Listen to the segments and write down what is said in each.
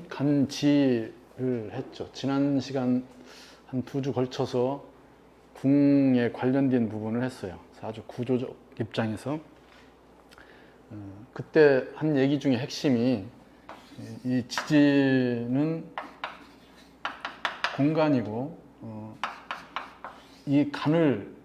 간지를 했죠. 지난 시간 한 2주 걸쳐서 궁에 관련된 부분을 했어요. 아주 구조적 입장에서. 그때 한 얘기 중에 핵심이 이 지지는 공간이고 이 간을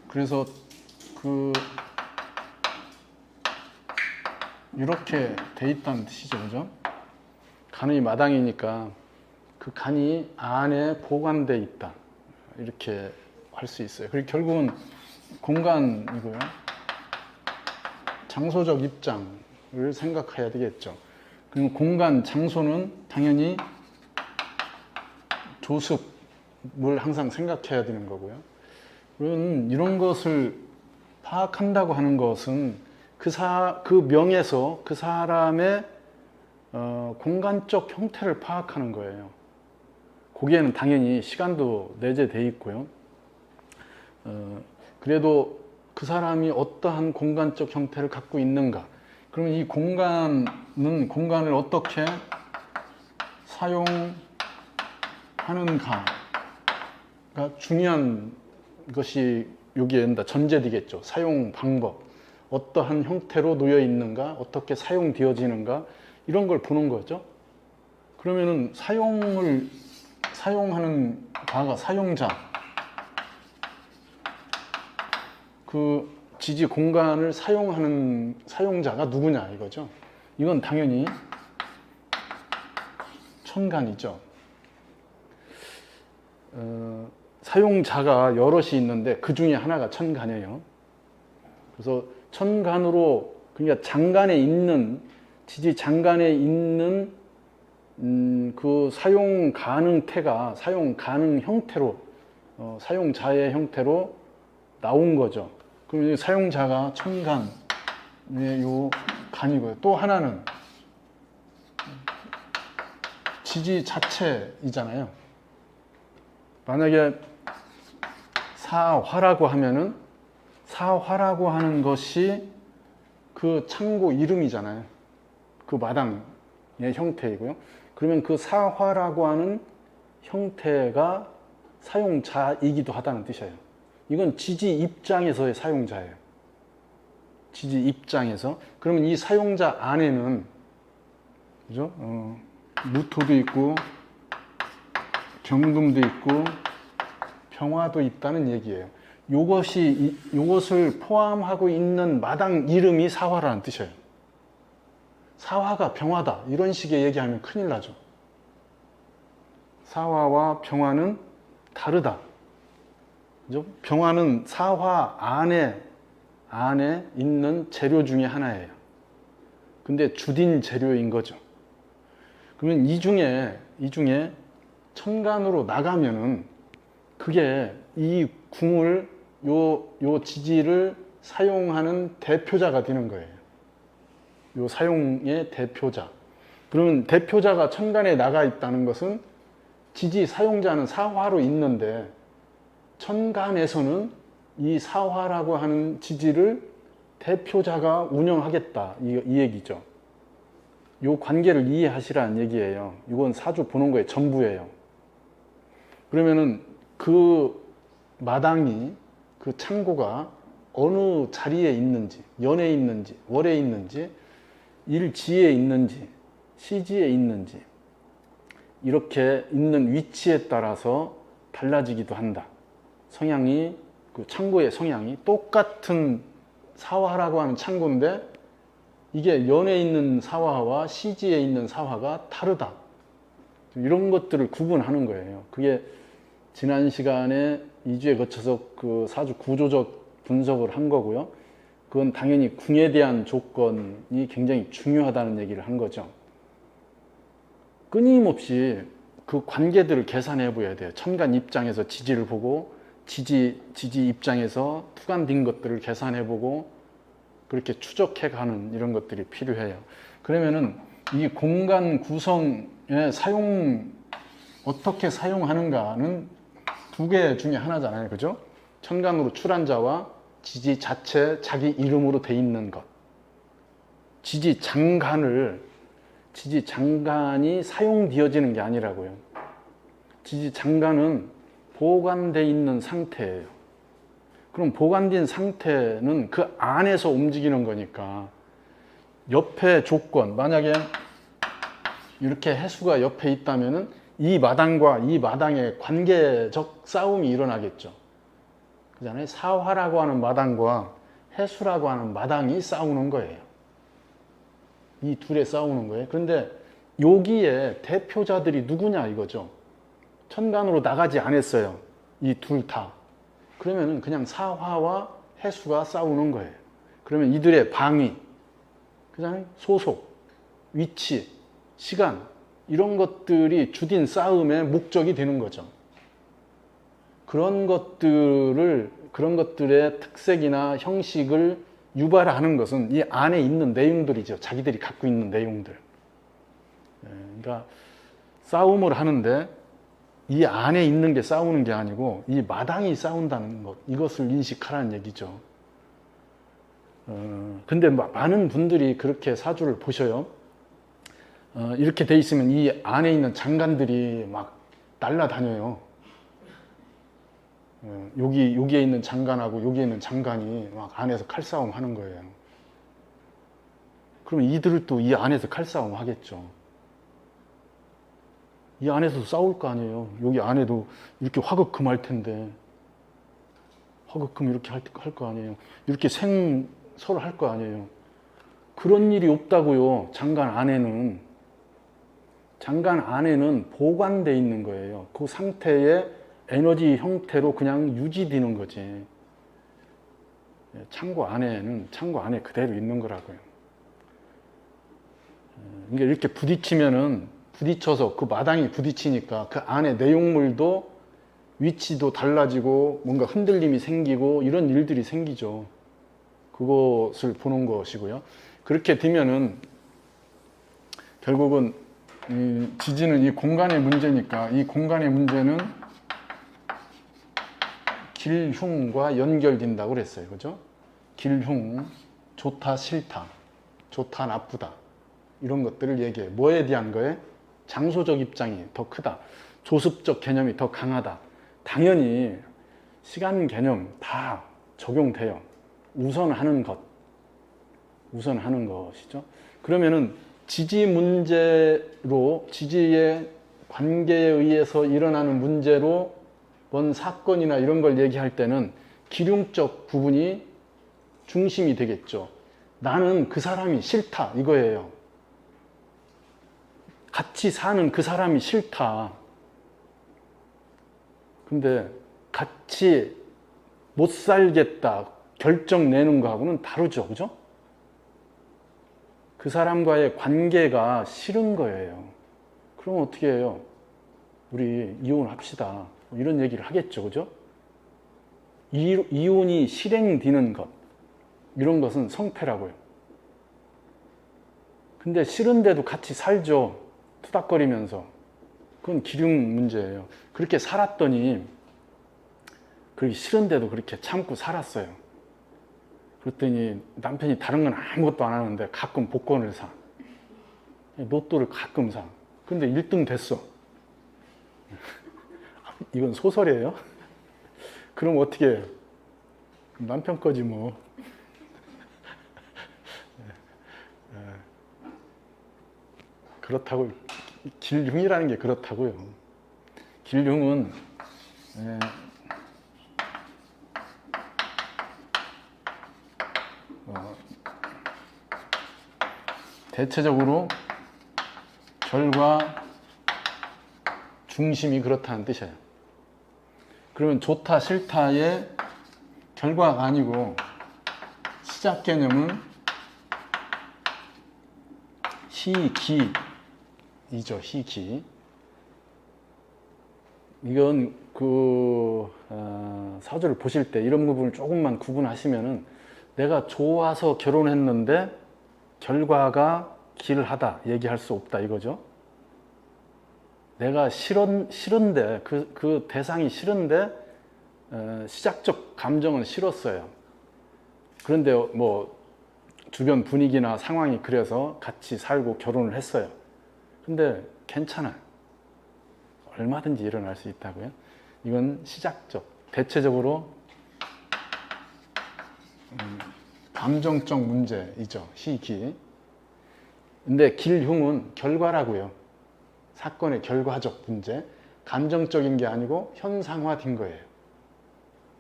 그래서 이렇게 돼 있다는 뜻이죠, 그죠? 간의 마당이니까 그 간이 안에 보관돼 있다, 이렇게 할 수 있어요. 그리고 결국은 공간이고요. 장소적 입장을 생각해야 되겠죠. 그리고 공간, 장소는 당연히 조습을 항상 생각해야 되는 거고요. 이런 것을 파악한다고 하는 것은 그 명에서 그 사람의 공간적 형태를 파악하는 거예요. 거기에는 당연히 시간도 내재되어 있고요. 그래도 그 사람이 어떠한 공간적 형태를 갖고 있는가, 그러면 이 공간을 어떻게 사용하는가가 중요한 것이 여기에 전제되겠죠. 사용 방법, 어떠한 형태로 놓여 있는가, 어떻게 사용되어지는가, 이런 걸 보는 거죠. 그러면은 사용하는 바가 사용자, 그 지지 공간을 사용하는 사용자가 누구냐 이거죠. 이건 당연히 천간이죠. 사용자가 여럿이 있는데 그 중에 하나가 천간이에요. 그래서 천간으로, 그러니까 장간에 있는, 지지 장간에 있는 그 사용 가능태가 사용 가능 형태로, 사용자의 형태로 나온 거죠. 그럼 사용자가 천간의 요 간이고요. 또 하나는 지지 자체이잖아요. 만약에 사화라고 하면은, 사화라고 하는 것이 그 창고 이름이잖아요. 그 마당의 형태이고요. 그러면 그 사화라고 하는 형태가 사용자이기도 하다는 뜻이에요. 이건 지지 입장에서의 사용자예요. 지지 입장에서. 그러면 이 사용자 안에는, 그죠? 무토도 있고, 경금도 있고, 병화도 있다는 얘기예요. 요것을 포함하고 있는 마당 이름이 사화라는 뜻이에요. 사화가 병화다, 이런 식의 얘기하면 큰일 나죠. 사화와 병화는 다르다. 그죠? 병화는 사화 안에 있는 재료 중에 하나예요. 근데 주된 재료인 거죠. 그러면 이 중에 천간으로 나가면은 그게 이 궁을, 요 지지를 사용하는 대표자가 되는 거예요. 요 사용의 대표자. 그러면 대표자가 천간에 나가 있다는 것은 지지 사용자는 사화로 있는데 천간에서는 이 사화라고 하는 지지를 대표자가 운영하겠다, 이 얘기죠. 요 관계를 이해하시라는 얘기예요. 이건 사주 보는 거의 전부예요. 그러면은 그 마당이, 그 창고가 어느 자리에 있는지, 연에 있는지, 월에 있는지, 일지에 있는지, 시지에 있는지, 이렇게 있는 위치에 따라서 달라지기도 한다. 성향이, 그 창고의 성향이 똑같은 사화라고 하는 창고인데 이게 연에 있는 사화와 시지에 있는 사화가 다르다. 이런 것들을 구분하는 거예요. 그게 지난 시간에 2주에 거쳐서 그 사주 구조적 분석을 한 거고요. 그건 당연히 궁에 대한 조건이 굉장히 중요하다는 얘기를 한 거죠. 끊임없이 그 관계들을 계산해 보아야 돼요. 천간 입장에서 지지를 보고, 지지 입장에서 투간된 것들을 계산해 보고, 그렇게 추적해 가는 이런 것들이 필요해요. 그러면은 이 공간 구성의 어떻게 사용하는가는 두 개 중에 하나잖아요. 그죠? 천간으로 출한자와 지지 자체 자기 이름으로 돼 있는 것. 지지장간이 사용되어지는 게 아니라고요. 지지장간은 보관돼 있는 상태예요. 그럼 보관된 상태는 그 안에서 움직이는 거니까 옆에 조건, 만약에 이렇게 해수가 옆에 있다면은 이 마당과 이 마당의 관계적 싸움이 일어나겠죠. 그잖아요. 사화라고 하는 마당과 해수라고 하는 마당이 싸우는 거예요. 이 둘의 싸우는 거예요. 그런데 여기에 대표자들이 누구냐 이거죠. 천간으로 나가지 않았어요. 이 둘 다. 그러면 그냥 사화와 해수가 싸우는 거예요. 그러면 이들의 방위, 그다음에 소속, 위치, 시간 이런 것들이 주된 싸움의 목적이 되는 거죠. 그런 것들의 특색이나 형식을 유발하는 것은 이 안에 있는 내용들이죠. 자기들이 갖고 있는 내용들. 그러니까 싸움을 하는데 이 안에 있는 게 싸우는 게 아니고 이 마당이 싸운다는 것, 이것을 인식하라는 얘기죠. 근데 많은 분들이 그렇게 사주를 보셔요. 이렇게 돼 있으면 이 안에 있는 장관들이 막 날라다녀요. 여기에 있는 장관하고 여기에 있는 장관이 막 안에서 칼싸움 하는 거예요. 그러면 이들도 이 안에서 칼싸움 하겠죠. 이 안에서도 싸울 거 아니에요. 여기 안에도 이렇게 화극금 할 텐데 화극금 이렇게 할 거 아니에요. 이렇게 생설을 할 거 아니에요. 그런 일이 없다고요. 장관 안에는 보관돼 있는 거예요. 그 상태의 에너지 형태로 그냥 유지되는 거지. 창고 안에 그대로 있는 거라고요. 그러니까 이렇게 부딪혀서 그 마당이 부딪히니까 그 안에 내용물도 위치도 달라지고 뭔가 흔들림이 생기고 이런 일들이 생기죠. 그것을 보는 것이고요. 그렇게 되면은 결국은 이 지지는 이 공간의 문제니까 이 공간의 문제는 길흉과 연결된다고 그랬어요. 그죠? 길흉, 좋다, 싫다, 좋다, 나쁘다. 이런 것들을 얘기해요. 뭐에 대한 거에? 장소적 입장이 더 크다. 조습적 개념이 더 강하다. 당연히 시간 개념 다 적용돼요. 우선하는 것이죠. 그러면은 지지 문제로, 지지의 관계에 의해서 일어나는 문제로 뭔 사건이나 이런 걸 얘기할 때는 기륭적 부분이 중심이 되겠죠. 나는 그 사람이 싫다 이거예요. 같이 사는 그 사람이 싫다. 근데 같이 못 살겠다 결정 내는 거하고는 다르죠. 그죠? 그 사람과의 관계가 싫은 거예요. 그럼 어떻게 해요? 우리 이혼합시다. 이런 얘기를 하겠죠. 그죠? 이혼이 실행되는 것. 이런 것은 성패라고요. 근데 싫은데도 같이 살죠. 투닥거리면서. 그건 기륭 문제예요. 그렇게 살았더니 그렇게 싫은데도 그렇게 참고 살았어요. 그랬더니 남편이 다른 건 아무것도 안 하는데 가끔 복권을 사. 로또를 가끔 사. 근데 1등 됐어. 이건 소설이에요? 그럼 어떻게 해요? 남편 거지 뭐. 그렇다고 길흉이라는 게 그렇다고요. 길흉은 대체적으로 결과 중심이 그렇다는 뜻이에요. 그러면 좋다 싫다의 결과가 아니고 시작 개념은 희기이죠. 희기. 이건 사주를 보실 때 이런 부분을 조금만 구분하시면은 내가 좋아서 결혼했는데 결과가 길하다 얘기할 수 없다 이거죠. 내가 싫은데 그 대상이 싫은데 시작적 감정은 싫었어요. 그런데 뭐 주변 분위기나 상황이 그래서 같이 살고 결혼을 했어요. 근데 괜찮아요. 얼마든지 일어날 수 있다고요. 이건 시작적, 대체적으로 감정적 문제이죠. 시기. 근데 길흉은 결과라고요. 사건의 결과적 문제. 감정적인 게 아니고 현상화된 거예요.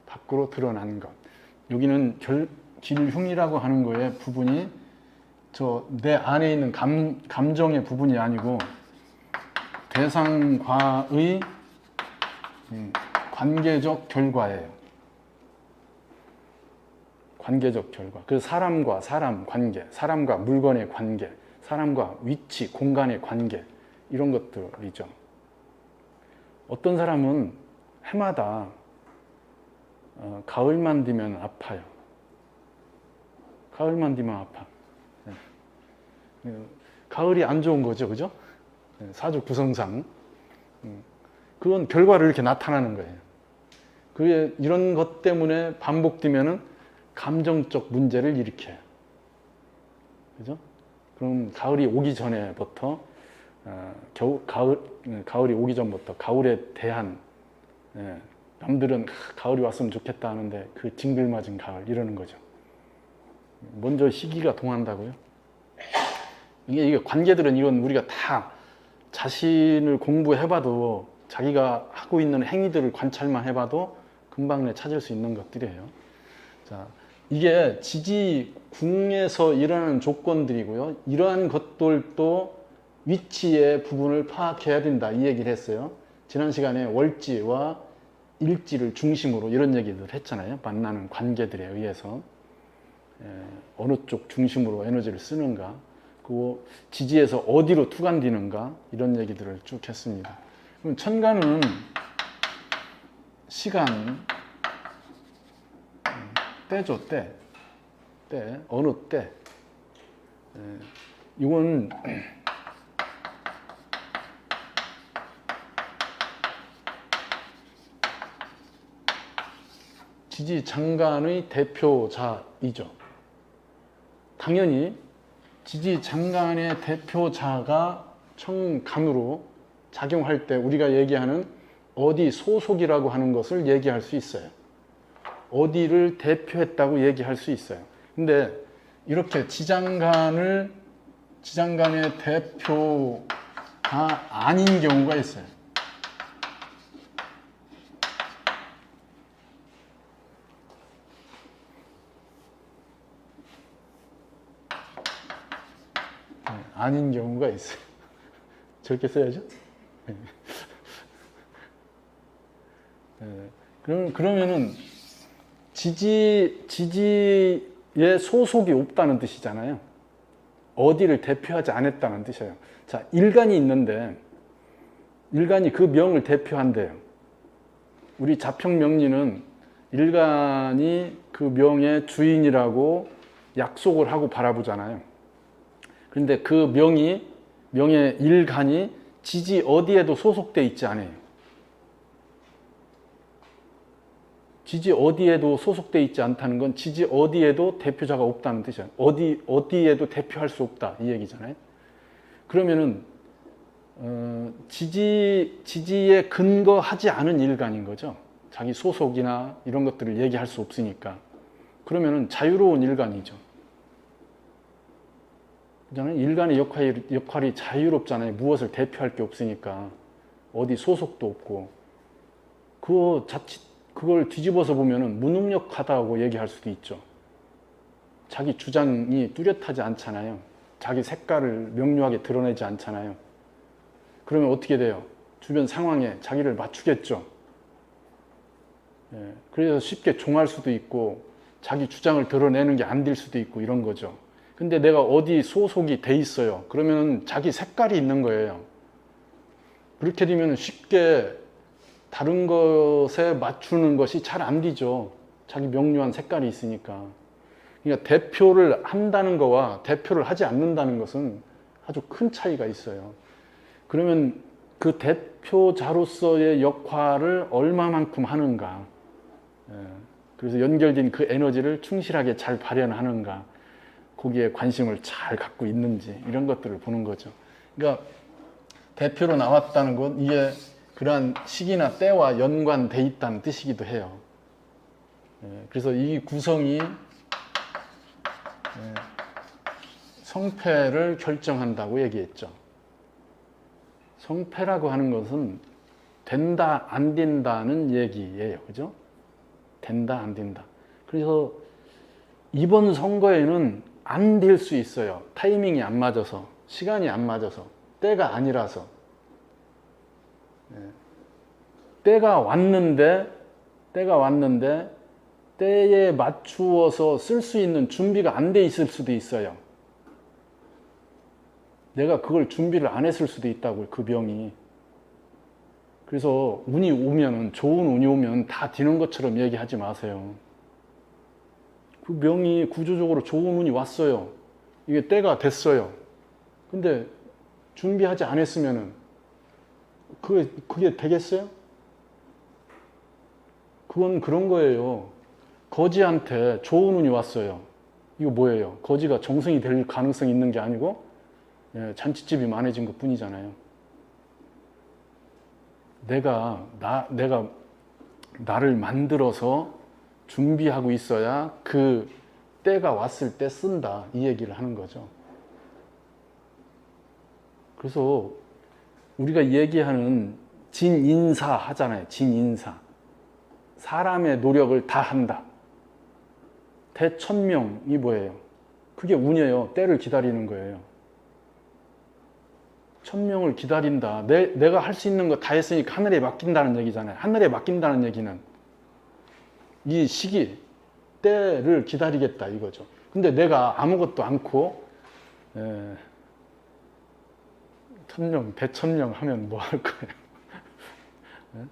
밖으로 드러난 것. 여기는 길흉이라고 하는 거의 부분이 내 안에 있는 감정의 부분이 아니고 대상과의 관계적 결과예요. 관계적 결과. 그 사람과 사람 관계, 사람과 물건의 관계, 사람과 위치, 공간의 관계, 이런 것들이죠. 어떤 사람은 해마다 가을만 되면 아파요. 가을만 되면 아파. 가을이 안 좋은 거죠, 그죠? 사주 구성상. 그건 결과로 이렇게 나타나는 거예요. 그게 이런 것 때문에 반복되면은 감정적 문제를 일으켜요. 그죠? 그럼 가을이 오기 전에부터, 가을이 오기 전부터 가을에 대한, 남들은 가을이 왔으면 좋겠다 하는데 그 징글맞은 가을, 이러는 거죠. 먼저 시기가 동한다고요? 이게 관계들은 이건 우리가 다 자신을 공부해봐도 자기가 하고 있는 행위들을 관찰만 해봐도 금방 찾을 수 있는 것들이에요. 자, 이게 지지궁에서 일어나는 조건들이고요. 이러한 것들도 위치의 부분을 파악해야 된다, 이 얘기를 했어요. 지난 시간에 월지와 일지를 중심으로 이런 얘기들 했잖아요. 만나는 관계들에 의해서 어느 쪽 중심으로 에너지를 쓰는가, 그리고 지지에서 어디로 투관되는가, 이런 얘기들을 쭉 했습니다. 그럼 천간은 시간, 때죠, 때. 어느 때. 이건 지지장간의 대표자이죠. 당연히 지지장간의 대표자가 청간으로 작용할 때 우리가 얘기하는 어디 소속이라고 하는 것을 얘기할 수 있어요. 어디를 대표했다고 얘기할 수 있어요. 근데 이렇게 지장간의 대표가 아닌 경우가 있어요. 아닌 경우가 있어요. 저렇게 써야죠. 그러면은 지지에 소속이 없다는 뜻이잖아요. 어디를 대표하지 않았다는 뜻이에요. 자, 일간이 있는데 일간이 그 명을 대표한대요. 우리 자평명리는 일간이 그 명의 주인이라고 약속을 하고 바라보잖아요. 그런데 그 명의 일간이 지지 어디에도 소속돼 있지 않아요. 지지 어디에도 소속돼 있지 않다는 건 지지 어디에도 대표자가 없다는 뜻이에요. 어디에도 대표할 수 없다, 이 얘기잖아요. 그러면은 지지에 근거하지 않은 일간인 거죠. 자기 소속이나 이런 것들을 얘기할 수 없으니까. 그러면은 자유로운 일간이죠. 일간의 역할이 자유롭잖아요. 무엇을 대표할 게 없으니까. 어디 소속도 없고. 그걸 뒤집어서 보면은 무능력하다고 얘기할 수도 있죠. 자기 주장이 뚜렷하지 않잖아요. 자기 색깔을 명료하게 드러내지 않잖아요. 그러면 어떻게 돼요? 주변 상황에 자기를 맞추겠죠. 그래서 쉽게 종할 수도 있고 자기 주장을 드러내는 게 안 될 수도 있고 이런 거죠. 근데 내가 어디 소속이 돼 있어요. 그러면 자기 색깔이 있는 거예요. 그렇게 되면 쉽게 다른 것에 맞추는 것이 잘 안 되죠. 자기 명료한 색깔이 있으니까. 그러니까 대표를 한다는 거와 대표를 하지 않는다는 것은 아주 큰 차이가 있어요. 그러면 그 대표자로서의 역할을 얼마만큼 하는가. 그래서 연결된 그 에너지를 충실하게 잘 발현하는가. 거기에 관심을 잘 갖고 있는지 이런 것들을 보는 거죠. 그러니까 대표로 나왔다는 건 이게 그러한 시기나 때와 연관돼 있다는 뜻이기도 해요. 그래서 이 구성이 성패를 결정한다고 얘기했죠. 성패라고 하는 것은 된다, 안 된다는 얘기예요. 그죠? 된다, 안 된다. 그래서 이번 선거에는 안 될 수 있어요. 타이밍이 안 맞아서, 시간이 안 맞아서, 때가 아니라서. 때가 왔는데 때에 맞추어서 쓸 수 있는 준비가 안 돼 있을 수도 있어요. 내가 그걸 준비를 안 했을 수도 있다고요. 그 병이. 그래서 운이 오면은, 좋은 운이 오면 다 되는 것처럼 얘기하지 마세요. 그 병이 구조적으로 좋은 운이 왔어요. 이게 때가 됐어요. 근데 준비하지 않았으면은 그게 되겠어요? 그건 그런 거예요. 거지한테 좋은 운이 왔어요. 이거 뭐예요? 거지가 정승이 될 가능성이 있는 게 아니고 잔치집이 많아진 것 뿐이잖아요. 내가 나를 만들어서 준비하고 있어야 그 때가 왔을 때 쓴다. 이 얘기를 하는 거죠. 그래서 우리가 얘기하는 진인사 하잖아요. 진인사. 사람의 노력을 다 한다. 대천명이 뭐예요? 그게 운이에요. 때를 기다리는 거예요. 천명을 기다린다. 내가 할 수 있는 거 다 했으니까 하늘에 맡긴다는 얘기잖아요. 하늘에 맡긴다는 얘기는 이 시기, 때를 기다리겠다 이거죠. 근데 내가 아무것도 않고 천명, 대천명 하면 뭐 할 거예요?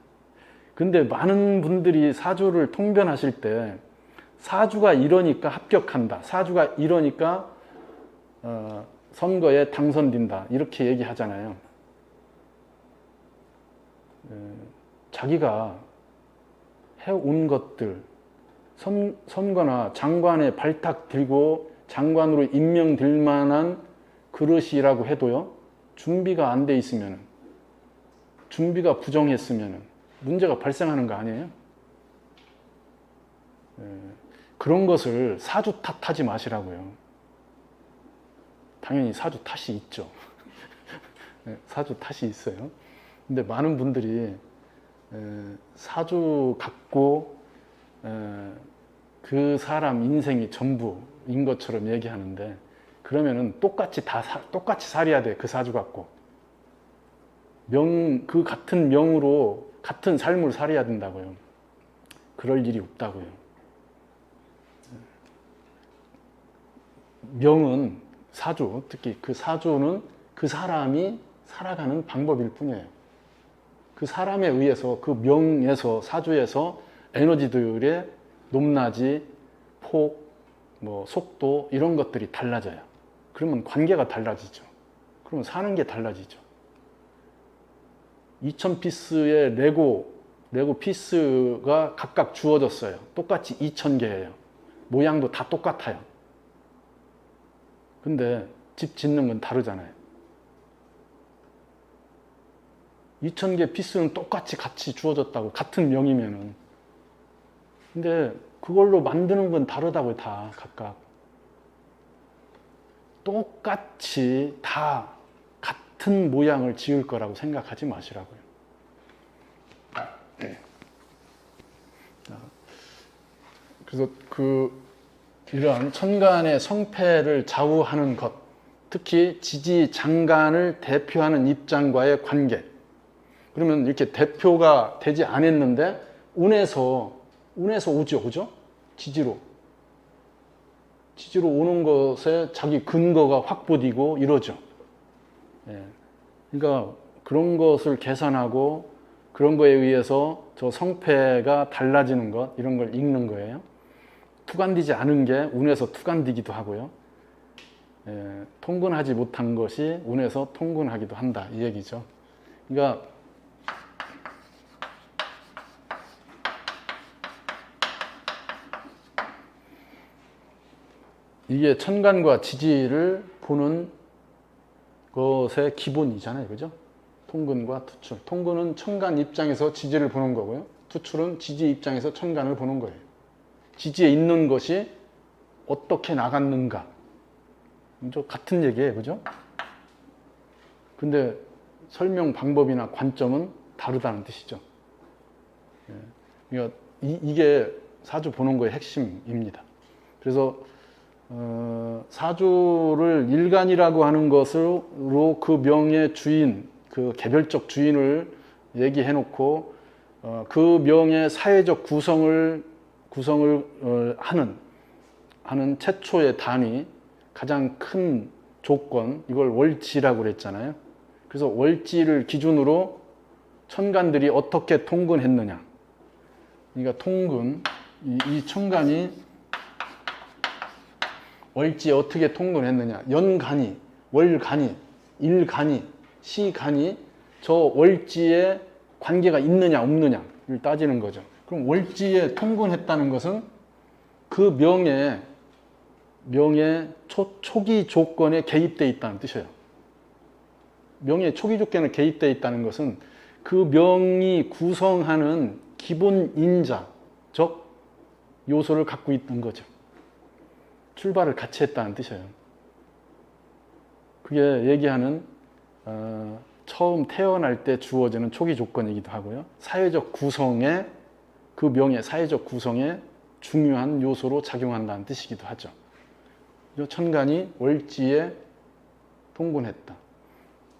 근데 많은 분들이 사주를 통변하실 때 사주가 이러니까 합격한다. 사주가 이러니까 선거에 당선된다. 이렇게 얘기하잖아요. 자기가 해온 것들, 선거나 장관에 발탁 들고 장관으로 임명될 만한 그릇이라고 해도요. 준비가 안 돼 있으면, 준비가 부정했으면 문제가 발생하는 거 아니에요? 그런 것을 사주 탓하지 마시라고요. 당연히 사주 탓이 있죠. 사주 탓이 있어요. 근데 많은 분들이 사주 갖고 그 사람 인생이 전부인 것처럼 얘기하는데 그러면은 똑같이 살아야 돼. 그 사주 갖고. 그 같은 명으로 같은 삶을 살아야 된다고요. 그럴 일이 없다고요. 명은 사주, 특히 그 사주는 그 사람이 살아가는 방법일 뿐이에요. 그 사람에 의해서, 그 명에서, 사주에서 에너지들의 높낮이, 폭, 속도 이런 것들이 달라져요. 그러면 관계가 달라지죠. 그러면 사는 게 달라지죠. 2000피스의 레고 피스가 각각 주어졌어요. 똑같이 2000개예요. 모양도 다 똑같아요. 근데 집 짓는 건 다르잖아요. 2000개 피스는 똑같이 같이 주어졌다고, 같은 명이면은. 근데 그걸로 만드는 건 다르다고요, 다 각각. 똑같이 다 같은 모양을 지을 거라고 생각하지 마시라고요. 그래서 이러한 천간의 성패를 좌우하는 것, 특히 지지장간을 대표하는 입장과의 관계. 그러면 이렇게 대표가 되지 않았는데 운에서 오죠, 그죠? 지지로 오는 것에 자기 근거가 확보되고 이러죠. 그러니까 그런 것을 계산하고 그런 거에 의해서 저 성패가 달라지는 것, 이런 걸 읽는 거예요. 투간되지 않은 게 운에서 투간되기도 하고요. 통근하지 못한 것이 운에서 통근하기도 한다, 이 얘기죠. 그러니까 이게 천간과 지지를 보는 것의 기본이잖아요. 그죠? 통근과 투출. 통근은 천간 입장에서 지지를 보는 거고요. 투출은 지지 입장에서 천간을 보는 거예요. 지지에 있는 것이 어떻게 나갔는가. 같은 얘기예요. 그죠? 근데 설명 방법이나 관점은 다르다는 뜻이죠. 그러니까 이게 사주 보는 거의 핵심입니다. 그래서 사주를 일간이라고 하는 것으로 그 명의 주인, 그 개별적 주인을 얘기해 놓고 그 명의 사회적 구성을 하는 최초의 단위, 가장 큰 조건, 이걸 월지라고 그랬잖아요. 그래서 월지를 기준으로 천간들이 어떻게 통근했느냐. 그러니까 통근, 이 천간이 월지에 어떻게 통근했느냐. 연간이, 월간이, 일간이, 시간이 저 월지에 관계가 있느냐 없느냐를 따지는 거죠. 그럼 월지에 통근했다는 것은 그 명의 초기 조건에 개입되어 있다는 뜻이에요. 명의 초기 조건에 개입되어 있다는 것은 그 명이 구성하는 기본 인자적 요소를 갖고 있는 거죠. 출발을 같이 했다는 뜻이에요. 그게 얘기하는 처음 태어날 때 주어지는 초기 조건이기도 하고요. 사회적 구성에, 그 명의 사회적 구성에 중요한 요소로 작용한다는 뜻이기도 하죠. 천간이 월지에 통근했다.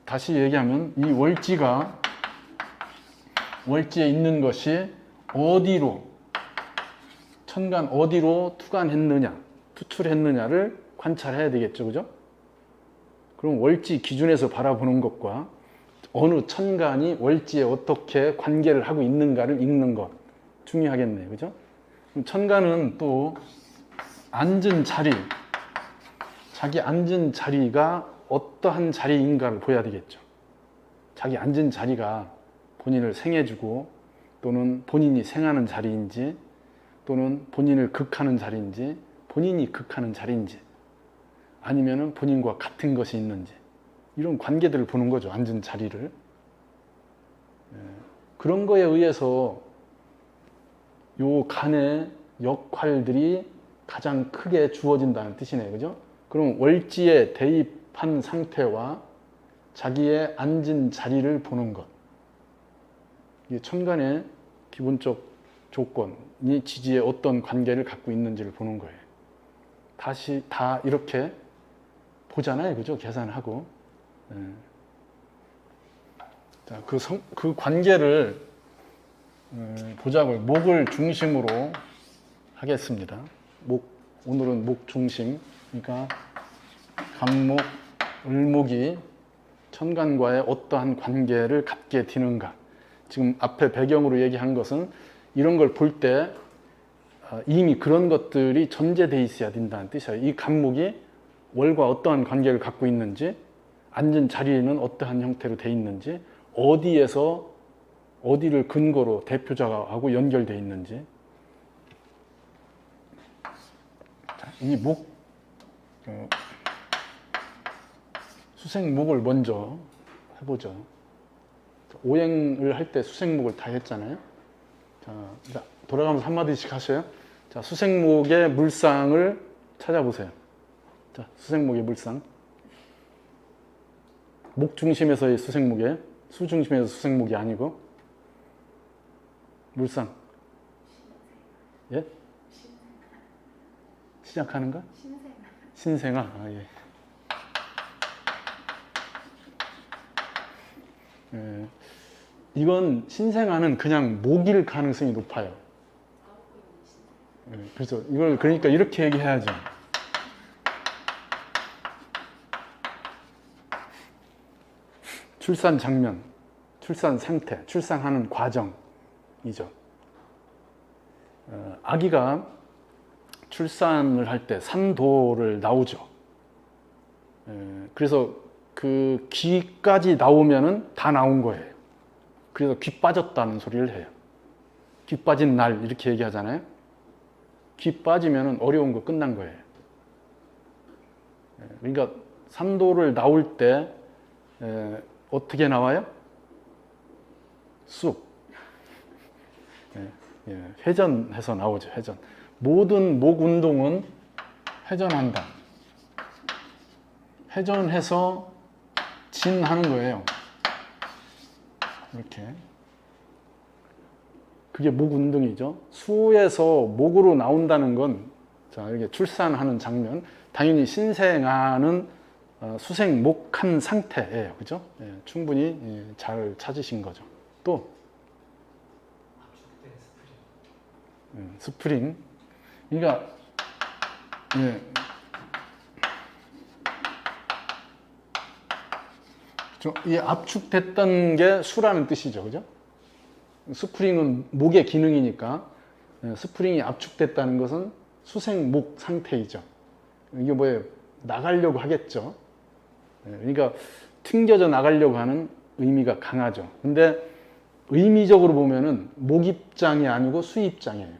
다시 얘기하면 이 월지에 있는 것이 천간 어디로 투간했느냐, 투출했느냐를 관찰해야 되겠죠. 그죠? 그럼 월지 기준에서 바라보는 것과 어느 천간이 월지에 어떻게 관계를 하고 있는가를 읽는 것 중요하겠네요. 그죠? 천간은 또 앉은 자리, 자기 앉은 자리가 어떠한 자리인가를 보여야 되겠죠. 자기 앉은 자리가 본인을 생해주고 또는 본인이 생하는 자리인지 또는 본인을 극하는 자리인지 본인이 극하는 자리인지 아니면 본인과 같은 것이 있는지 이런 관계들을 보는 거죠. 앉은 자리를. 그런 거에 의해서 요 간의 역할들이 가장 크게 주어진다는 뜻이네요. 그죠? 그럼 월지에 대입한 상태와 자기의 앉은 자리를 보는 것. 이게 천간의 기본적 조건이 지지에 어떤 관계를 갖고 있는지를 보는 거예요. 다시 다 이렇게 보잖아요. 그죠? 계산하고. 자, 그 관계를 보자고요. 목을 중심으로 하겠습니다. 오늘은 목 중심. 그러니까 간목, 을목이 천간과의 어떠한 관계를 갖게 되는가. 지금 앞에 배경으로 얘기한 것은 이런 걸 볼 때 이미 그런 것들이 전제되어 있어야 된다는 뜻이에요. 이 간목이 월과 어떠한 관계를 갖고 있는지, 앉은 자리에는 어떠한 형태로 되어 있는지, 어디를 근거로 대표자하고 연결되어 있는지. 이 수생목을 먼저 해보죠. 오행을 할 때 수생목을 다 했잖아요. 자, 돌아가면서 한마디씩 하셔요. 자, 수생목의 물상을 찾아보세요. 자, 수생목의 물상. 목 중심에서의 수생목이에요. 수 중심에서 수생목이 아니고. 물상. 예? 시작하는 거? 신생아. 아, 예. 예. 이건 신생아는 그냥 목일 가능성이 높아요. 예. 그래서 이걸 그러니까 이렇게 얘기해야죠. 출산 장면, 출산 상태, 출산하는 과정이죠. 아기가 출산을 할 때 산도를 나오죠. 그래서 그 기까지 나오면은 다 나온 거예요. 그래서 귀 빠졌다는 소리를 해요. 귀 빠진 날 이렇게 얘기하잖아요. 귀 빠지면 어려운 거 끝난 거예요. 그러니까 삼도를 나올 때 어떻게 나와요? 쑥. 회전해서 나오죠. 회전. 모든 목 운동은 회전한다. 회전해서 진하는 거예요. 이렇게. 그게 목 운동이죠. 수에서 목으로 나온다는 건, 자, 이렇게 출산하는 장면, 당연히 신생아는 수생목한 상태예요. 그죠? 충분히 잘 찾으신 거죠. 또, 스프링. 그러니까, 이 압축됐던 게 수라는 뜻이죠. 그죠? 스프링은 목의 기능이니까 스프링이 압축됐다는 것은 수생목 상태이죠. 이게 뭐예요? 나가려고 하겠죠. 그러니까 튕겨져 나가려고 하는 의미가 강하죠. 근데 의미적으로 보면은 목 입장이 아니고 수 입장이에요.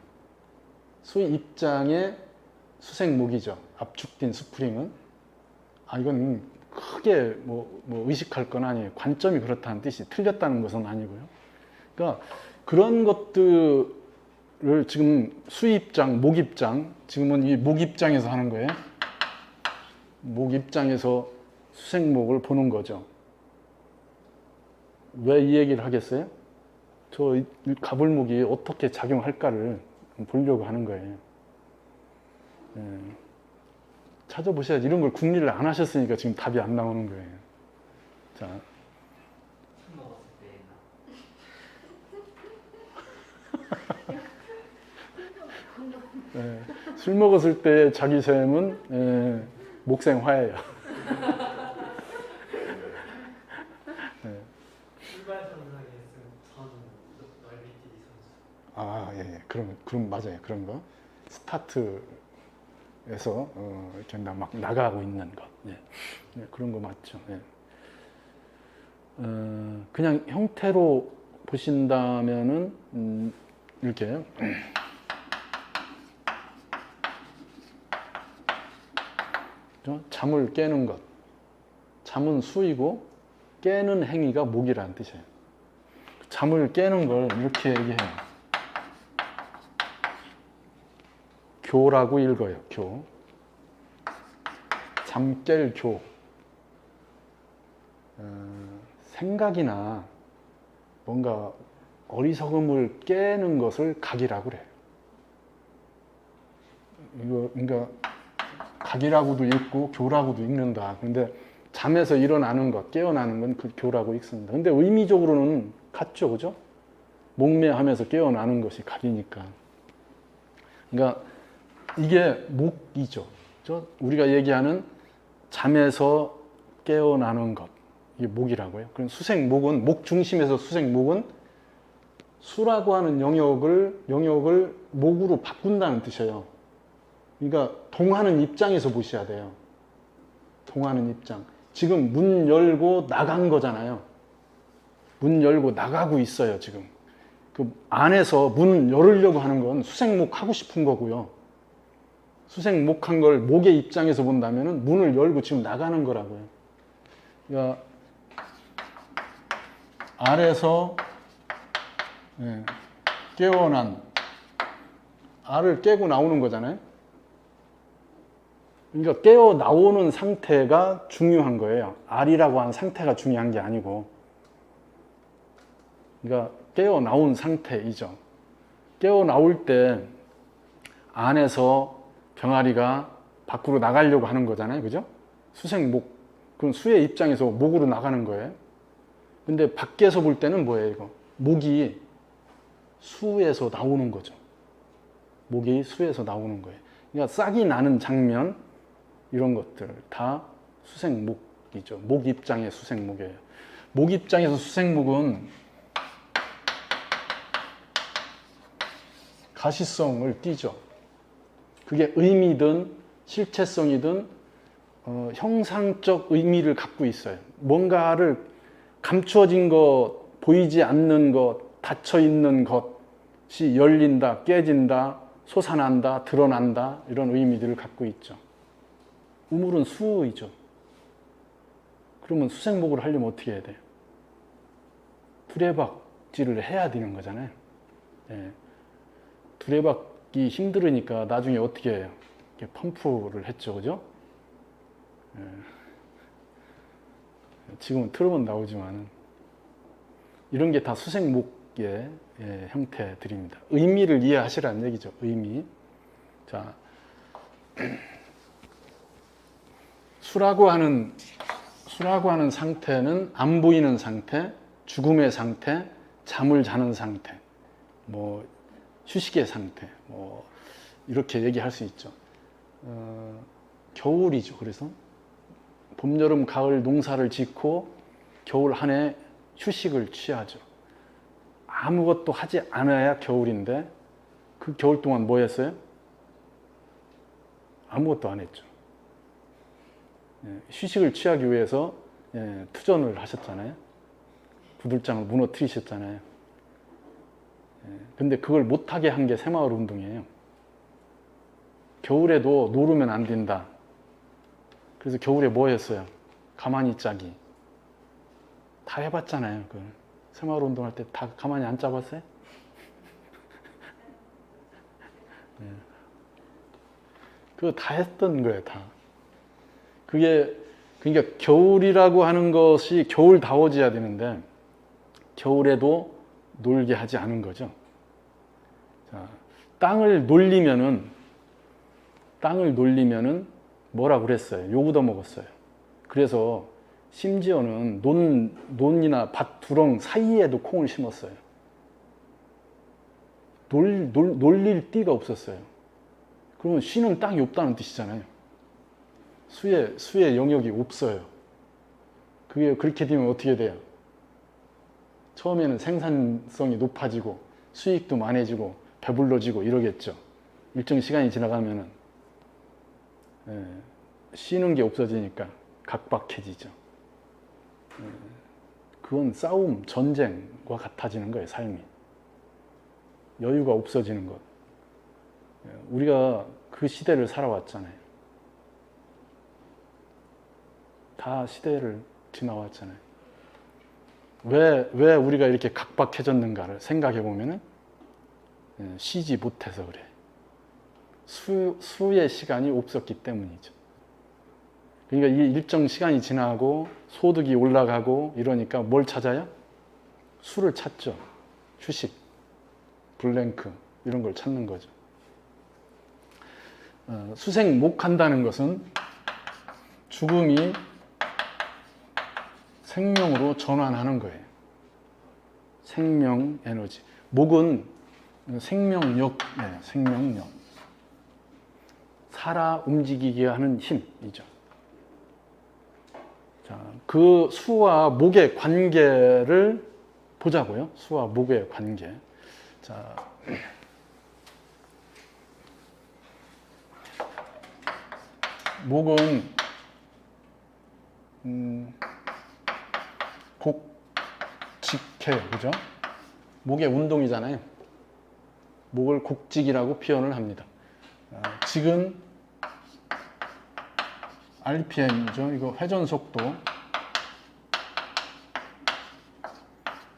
수 입장의 수생목이죠. 압축된 스프링은. 이건 크게 뭐 의식할 건 아니에요. 관점이 그렇다는 뜻이 틀렸다는 것은 아니고요. 그러니까 그런 것들을 지금 수 입장, 목 입장, 지금은 이 목 입장에서 하는 거예요. 목 입장에서 수생목을 보는 거죠. 왜 이 얘기를 하겠어요? 저 가불목이 어떻게 작용할까를 보려고 하는 거예요. 찾아보셔야지. 이런 걸 궁리를 안 하셨으니까 지금 답이 안 나오는 거예요. 자. 술 먹었을 때 자기 셈은 목생화예요. 그럼 맞아요. 그런 거. 스타트에서 이렇게 막 나가고 있는 것. 그런 거 맞죠. 그냥 형태로 보신다면은 이렇게 잠을 깨는 것. 잠은 수이고 깨는 행위가 목이라는 뜻이에요. 잠을 깨는 걸 이렇게 얘기해요. 교라고 읽어요. 교. 잠 깰 교. 생각이나 뭔가 어리석음을 깨는 것을 각이라고 그래요. 이거 그러니까 각이라고도 읽고 교라고도 읽는다. 그런데 잠에서 일어나는 것, 깨어나는 건 그 교라고 읽습니다. 근데 의미적으로는 같죠, 그죠? 목매하면서 깨어나는 것이 각이니까. 그러니까 이게 목이죠. 그죠? 우리가 얘기하는 잠에서 깨어나는 것, 이게 목이라고요. 그럼 수생목은 목 중심에서 수생목은 수라고 하는 영역을 목으로 바꾼다는 뜻이에요. 그러니까 동하는 입장에서 보셔야 돼요. 동하는 입장. 지금 문 열고 나간 거잖아요. 문 열고 나가고 있어요, 지금. 그 안에서 문 열으려고 하는 건 수생목 하고 싶은 거고요. 수생목한 걸 목의 입장에서 본다면 문을 열고 지금 나가는 거라고요. 그러니까 알에서 깨어난 알을 깨고 나오는 거잖아요. 그러니까 깨어 나오는 상태가 중요한 거예요. 알이라고 하는 상태가 중요한 게 아니고. 그러니까 깨어 나온 상태이죠. 깨어 나올 때 안에서 병아리가 밖으로 나가려고 하는 거잖아요. 그죠? 수생목. 그럼 수의 입장에서 목으로 나가는 거예요. 근데 밖에서 볼 때는 뭐예요, 이거? 목이 수에서 나오는 거죠. 목이 수에서 나오는 거예요. 그러니까 싹이 나는 장면, 이런 것들 다 수생목이죠. 목 입장의 수생목이에요. 목 입장에서 수생목은 가시성을 띠죠. 그게 의미든 실체성이든 형상적 의미를 갖고 있어요. 뭔가를 감추어진 것 보이지 않는 것, 닫혀 있는 것이 열린다, 깨진다, 솟아난다, 드러난다 이런 의미들을 갖고 있죠. 우물은 수이죠. 그러면 수생목을 하려면 어떻게 해야 돼요? 두레박질을 해야 되는 거잖아요. 예. 두레박이 힘들으니까 나중에 어떻게 해요? 이렇게 펌프를 했죠, 그죠? 예. 지금은 틀으면 나오지만 이런 게 다 수생목의 형태들입니다. 의미를 이해하시라는 얘기죠. 의미. 자, 수라고 하는 상태는 안 보이는 상태, 죽음의 상태, 잠을 자는 상태, 뭐 휴식의 상태, 뭐 이렇게 얘기할 수 있죠. 겨울이죠. 그래서 봄, 여름, 가을 농사를 짓고 겨울 한 해 휴식을 취하죠. 아무것도 하지 않아야 겨울인데 그 겨울 동안 뭐 했어요? 아무것도 안 했죠. 휴식을 취하기 위해서 투전을 하셨잖아요. 부들장을 무너뜨리셨잖아요. 근데 그걸 못하게 한 게 새마을 운동이에요. 겨울에도 놀으면 안 된다. 그래서 겨울에 뭐 했어요? 가만히 짜기. 다 해봤잖아요. 그 새마을 운동할 때 다 가만히 안 짜봤어요? 그거 다 했던 거예요, 다. 그러니까 겨울이라고 하는 것이 겨울다워져야 되는데 겨울에도 놀게 하지 않은 거죠. 자, 땅을 놀리면은 뭐라 그랬어요? 욕 얻어먹었어요. 그래서 심지어는 논이나 밭 두렁 사이에도 콩을 심었어요. 놀릴 띠가 없었어요. 그러면 쉬는 땅이 없다는 뜻이잖아요. 수의 영역이 없어요. 그게 그렇게 되면 어떻게 돼요? 처음에는 생산성이 높아지고 수익도 많아지고 배불러지고 이러겠죠. 일정 시간이 지나가면은 쉬는 게 없어지니까 각박해지죠. 그건 싸움, 전쟁과 같아지는 거예요, 삶이. 여유가 없어지는 것. 우리가 그 시대를 살아왔잖아요. 다 시대를 지나왔잖아요. 왜 우리가 이렇게 각박해졌는가를 생각해 보면은 쉬지 못해서 그래. 수의 시간이 없었기 때문이죠. 그러니까 이 일정 시간이 지나고 소득이 올라가고 이러니까 뭘 찾아요? 수를 찾죠. 휴식, 블랭크 이런 걸 찾는 거죠. 수생목한다는 것은 죽음이 생명으로 전환하는 거예요. 생명 에너지. 목은 생명력, 생명력. 살아 움직이게 하는 힘이죠. 자, 그 수와 목의 관계를 보자고요. 수와 목의 관계. 자, 목은 곡직해요. 그죠? 목의 운동이잖아요. 목을 곡직이라고 표현을 합니다. 직은 RPM이죠. 이거 회전 속도.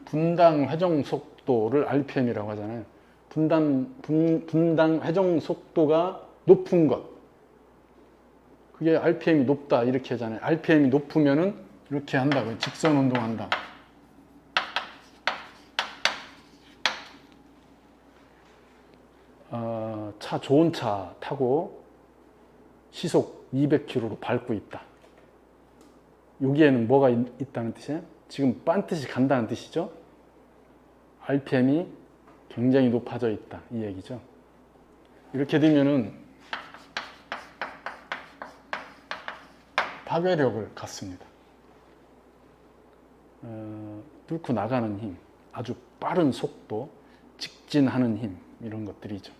분당 회전 속도를 RPM이라고 하잖아요. 분당 회전 속도가 높은 것. 그게 RPM이 높다 이렇게 하잖아요. RPM이 높으면은 이렇게 한다고요. 직선 운동한다. 좋은 차 타고 시속 200km로 밟고 있다. 여기에는 뭐가 있다는 뜻이에요? 지금 반드시 간다는 뜻이죠. RPM이 굉장히 높아져 있다 이 얘기죠. 이렇게 되면은 파괴력을 갖습니다. 뚫고 나가는 힘, 아주 빠른 속도, 직진하는 힘 이런 것들이죠.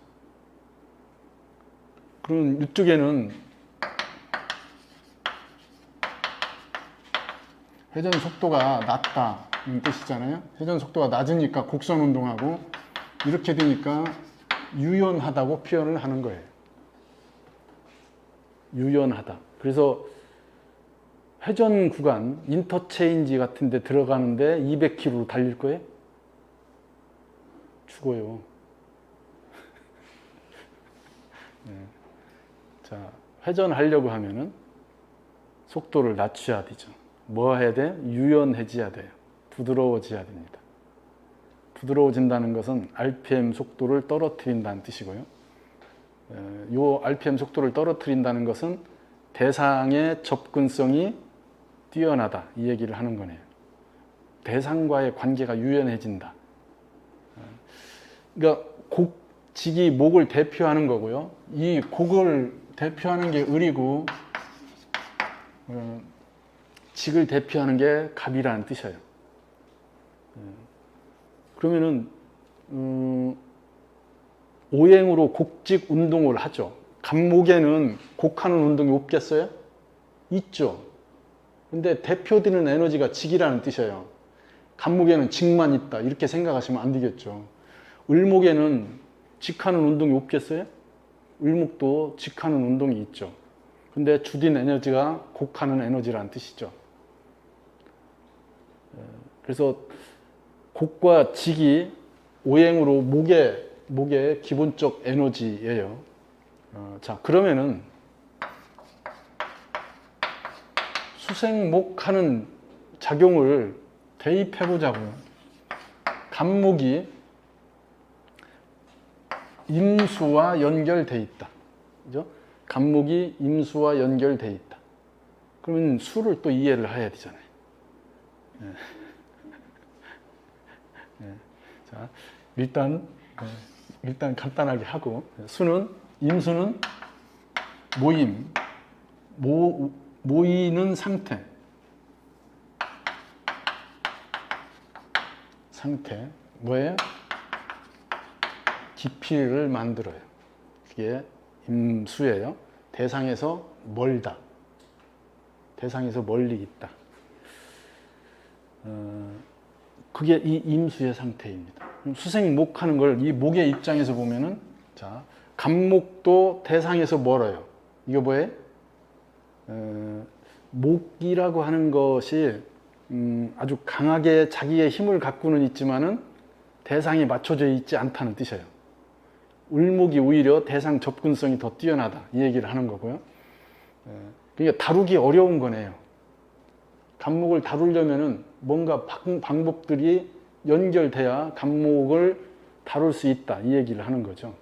그럼 이쪽에는 회전 속도가 낮다. 뜻이잖아요. 회전 속도가 낮으니까 곡선 운동하고 이렇게 되니까 유연하다고 표현을 하는 거예요. 유연하다. 그래서 회전 구간, 인터체인지 같은 데 들어가는데 200km로 달릴 거예요? 죽어요. 네. 자, 회전하려고 하면은 속도를 낮춰야 되죠. 뭐 해야 돼? 유연해져야 돼요. 부드러워져야 됩니다. 부드러워진다는 것은 RPM 속도를 떨어뜨린다는 뜻이고요. 이 RPM 속도를 떨어뜨린다는 것은 대상의 접근성이 뛰어나다 이 얘기를 하는 거네요. 대상과의 관계가 유연해진다. 그러니까 곡직이 목을 대표하는 거고요. 이 곡을 대표하는 게 을이고 직을 대표하는 게 갑이라는 뜻이에요. 그러면은 오행으로 곡직 운동을 하죠. 갑목에는 곡하는 운동이 없겠어요? 있죠. 근데 대표되는 에너지가 직이라는 뜻이에요. 갑목에는 직만 있다 이렇게 생각하시면 안 되겠죠. 을목에는 직하는 운동이 없겠어요? 을목도 직하는 운동이 있죠. 근데 주된 에너지가 곡하는 에너지라는 뜻이죠. 그래서 곡과 직이 오행으로 목의 기본적 에너지예요. 자, 그러면은 수생목하는 작용을 대입해 보자고요. 갑목이 임수와 연결돼 있다. 그죠? 갑목이 임수와 연결돼 있다. 그러면 수를 또 이해를 해야 되잖아요. 네. 네. 자, 일단 간단하게 하고 수는 임수는 모임, 모이는 상태 뭐예요? 깊이를 만들어요. 그게 임수예요. 대상에서 멀다. 대상에서 멀리 있다. 그게 이 임수의 상태입니다. 수생목하는 걸 이 목의 입장에서 보면은 자, 갑목도 대상에서 멀어요. 이거 뭐예요? 목이라고 하는 것이 아주 강하게 자기의 힘을 갖고는 있지만은 대상이 맞춰져 있지 않다는 뜻이에요. 을목이 오히려 대상 접근성이 더 뛰어나다 이 얘기를 하는 거고요. 그러니까 다루기 어려운 거네요. 갑목을 다루려면은 뭔가 방법들이 연결돼야 갑목을 다룰 수 있다 이 얘기를 하는 거죠.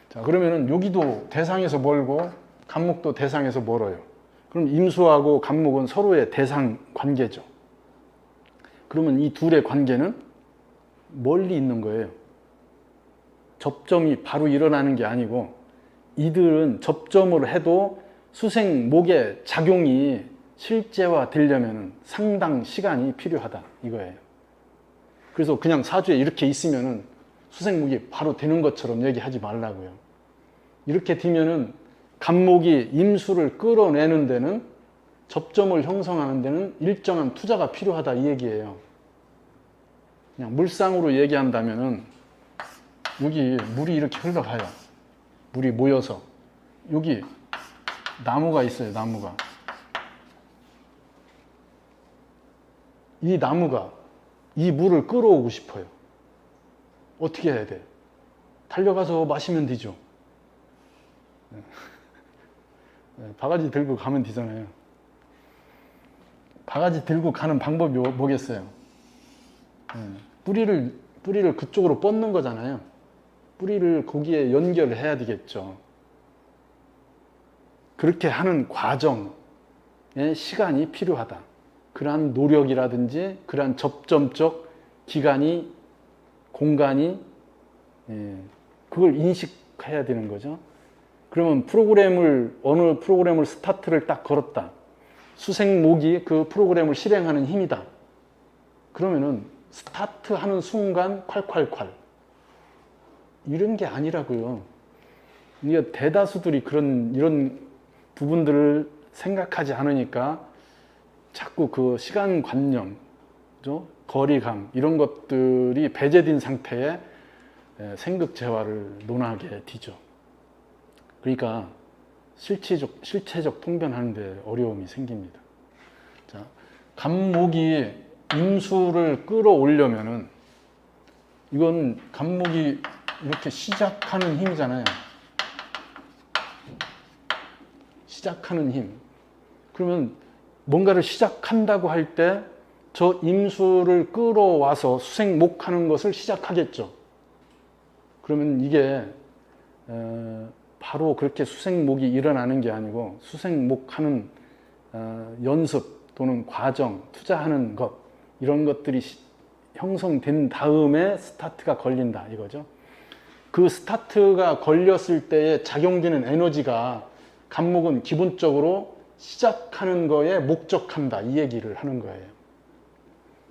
자, 그러면은 여기도 대상에서 멀고 갑목도 대상에서 멀어요. 그럼 임수하고 갑목은 서로의 대상 관계죠. 그러면 이 둘의 관계는 멀리 있는 거예요. 접점이 바로 일어나는 게 아니고 이들은 접점을 해도 수생목의 작용이 실제화 되려면 상당 시간이 필요하다 이거예요. 그래서 그냥 사주에 이렇게 있으면은 수생목이 바로 되는 것처럼 얘기하지 말라고요. 이렇게 되면은 갑목이 임수를 끌어내는 데는 접점을 형성하는 데는 일정한 투자가 필요하다 이 얘기예요. 그냥 물상으로 얘기한다면은 여기 물이 이렇게 흘러가요. 물이 모여서 여기 나무가 있어요. 나무가 이 나무가 이 물을 끌어오고 싶어요. 어떻게 해야 돼? 달려가서 마시면 되죠. 바가지 들고 가면 되잖아요. 바가지 들고 가는 방법이 뭐겠어요? 뿌리를 그쪽으로 뻗는 거잖아요. 뿌리를 거기에 연결을 해야 되겠죠. 그렇게 하는 과정에 시간이 필요하다. 그러한 노력이라든지 그러한 접점적 기간이 공간이 그걸 인식해야 되는 거죠. 그러면 어느 프로그램을 스타트를 딱 걸었다. 수생목이 그 프로그램을 실행하는 힘이다. 그러면은 스타트하는 순간 콸콸콸 이런 게 아니라고요. 이게 대다수들이 이런 부분들을 생각하지 않으니까 자꾸 그 시간관념, 그죠? 거리감 이런 것들이 배제된 상태에 생극 재화를 논하게 되죠. 그러니까 실체적 통변하는데 어려움이 생깁니다. 자, 간목이 임수를 끌어올려면은 이건 간목이 이렇게 시작하는 힘이잖아요. 시작하는 힘. 그러면 뭔가를 시작한다고 할 때 저 임수를 끌어와서 수생목하는 것을 시작하겠죠. 그러면 이게 바로 그렇게 수생목이 일어나는 게 아니고 수생목하는 연습 또는 과정, 투자하는 것 이런 것들이 형성된 다음에 스타트가 걸린다 이거죠. 그 스타트가 걸렸을 때에 작용되는 에너지가 간목은 기본적으로 시작하는 거에 목적한다 이 얘기를 하는 거예요.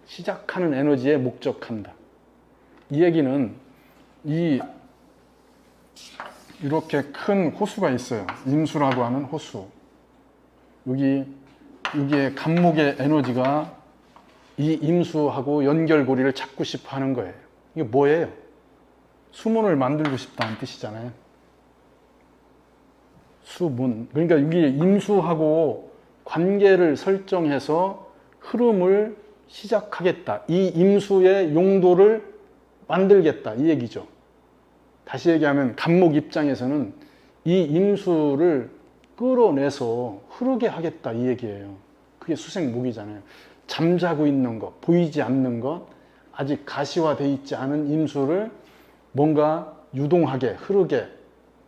시작하는 에너지에 목적한다. 이 얘기는 이렇게 큰 호수가 있어요. 임수라고 하는 호수. 여기에 간목의 에너지가 이 임수하고 연결고리를 찾고 싶어 하는 거예요. 이게 뭐예요? 수문을 만들고 싶다는 뜻이잖아요. 수문. 그러니까 여기 임수하고 관계를 설정해서 흐름을 시작하겠다. 이 임수의 용도를 만들겠다. 이 얘기죠. 다시 얘기하면 간목 입장에서는 이 임수를 끌어내서 흐르게 하겠다. 이 얘기예요. 그게 수생목이잖아요. 잠자고 있는 것, 보이지 않는 것, 아직 가시화되어 있지 않은 임수를 뭔가 유동하게, 흐르게,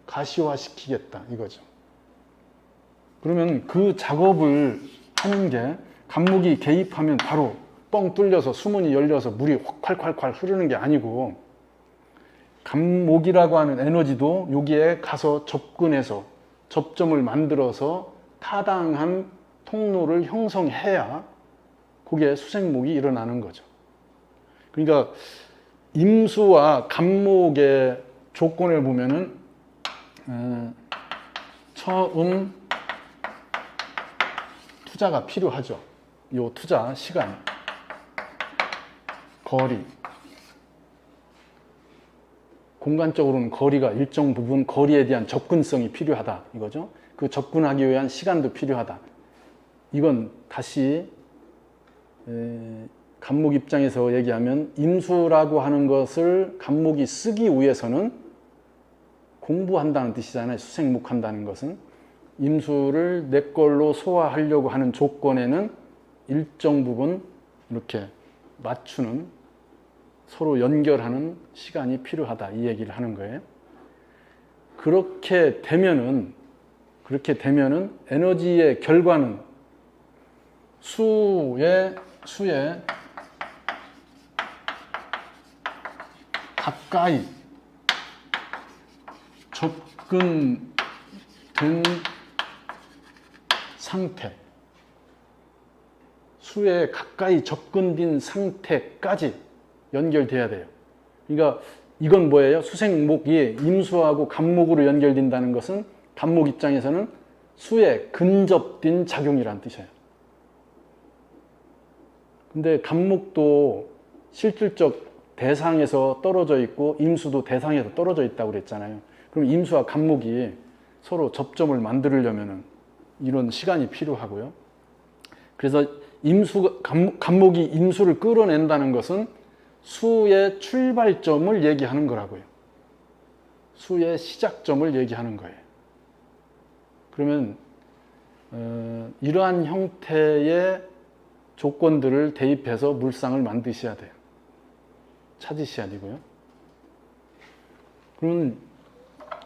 가시화시키겠다. 이거죠. 그러면 그 작업을 하는 게 간목이 개입하면 바로 뻥 뚫려서 수문이 열려서 물이 콸콸콸 흐르는 게 아니고 간목이라고 하는 에너지도 여기에 가서 접근해서 접점을 만들어서 타당한 통로를 형성해야 그게 수생목이 일어나는 거죠. 그러니까 임수와 간목의 조건을 보면은 처음 투자가 필요하죠. 요 투자, 시간, 거리. 공간적으로는 거리가 일정 부분 거리에 대한 접근성이 필요하다 이거죠. 그 접근하기 위한 시간도 필요하다. 이건 다시 간목 입장에서 얘기하면 임수라고 하는 것을 간목이 쓰기 위해서는 공부한다는 뜻이잖아요. 수생목한다는 것은 임수를 내 걸로 소화하려고 하는 조건에는 일정 부분 이렇게 맞추는 서로 연결하는 시간이 필요하다 이 얘기를 하는 거예요. 그렇게 되면은 에너지의 결과는 수에 가까이 접근된 상태, 수에 가까이 접근된 상태까지 연결돼야 돼요. 그러니까 이건 뭐예요? 수생목이 임수하고 간목으로 연결된다는 것은 간목 입장에서는 수에 근접된 작용이라는 뜻이에요. 근데 간목도 실질적 대상에서 떨어져 있고 임수도 대상에서 떨어져 있다고 그랬잖아요. 그럼 임수와 간목이 서로 접점을 만들려면 이런 시간이 필요하고요. 그래서 간목이 임수를 끌어낸다는 것은 수의 출발점을 얘기하는 거라고요. 수의 시작점을 얘기하는 거예요. 그러면 이러한 형태의 조건들을 대입해서 물상을 만드셔야 돼요. 찾으셔야 되고요. 그러면